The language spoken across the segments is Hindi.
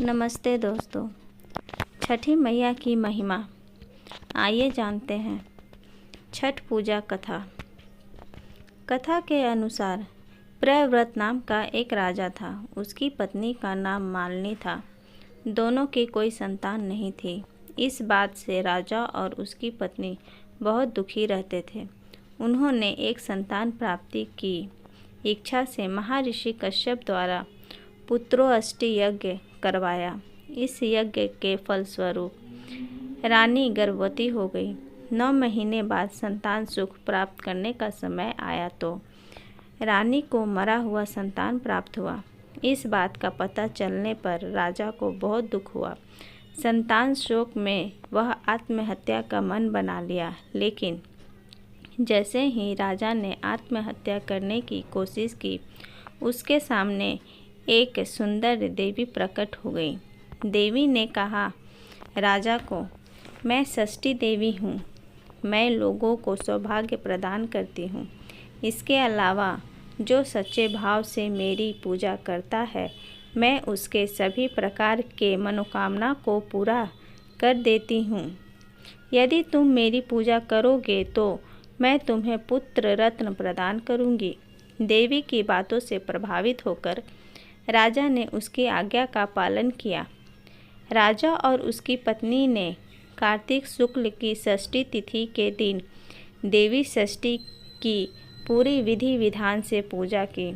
नमस्ते दोस्तों। छठी मैया की महिमा आइए जानते हैं। छठ पूजा कथा। कथा के अनुसार प्रियव्रत नाम का एक राजा था। उसकी पत्नी का नाम मालिनी था। दोनों की कोई संतान नहीं थी। इस बात से राजा और उसकी पत्नी बहुत दुखी रहते थे। उन्होंने एक संतान प्राप्ति की इच्छा से महर्षि कश्यप द्वारा पुत्रोष्टि यज्ञ करवाया। इस यज्ञ के फलस्वरूप रानी गर्भवती हो गई। 9 महीने बाद संतान सुख प्राप्त करने का समय आया तो रानी को मरा हुआ संतान प्राप्त हुआ। इस बात का पता चलने पर राजा को बहुत दुख हुआ। संतान शोक में वह आत्महत्या का मन बना लिया। लेकिन जैसे ही राजा ने आत्महत्या करने की कोशिश की, उसके सामने एक सुंदर देवी प्रकट हो गई। देवी ने कहा राजा को, मैं षष्ठी देवी हूँ। मैं लोगों को सौभाग्य प्रदान करती हूँ। इसके अलावा जो सच्चे भाव से मेरी पूजा करता है, मैं उसके सभी प्रकार के मनोकामना को पूरा कर देती हूँ। यदि तुम मेरी पूजा करोगे तो मैं तुम्हें पुत्र रत्न प्रदान करूँगी। देवी की बातों से प्रभावित होकर राजा ने उसकी आज्ञा का पालन किया। राजा और उसकी पत्नी ने कार्तिक शुक्ल की षष्ठी तिथि के दिन देवी षष्ठी की पूरी विधि विधान से पूजा की।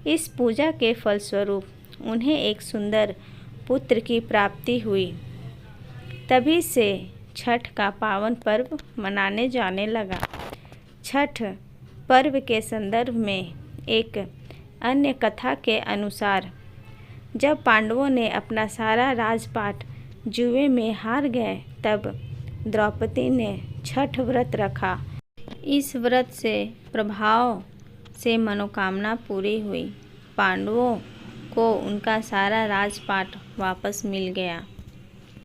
इस पूजा के फलस्वरूप उन्हें एक सुंदर पुत्र की प्राप्ति हुई। तभी से छठ का पावन पर्व मनाने जाने लगा। छठ पर्व के संदर्भ में एक अन्य कथा के अनुसार, जब पांडवों ने अपना सारा राजपाट जुए में हार गए, तब द्रौपदी ने छठ व्रत रखा। इस व्रत से प्रभाव से मनोकामना पूरी हुई। पांडवों को उनका सारा राजपाट वापस मिल गया।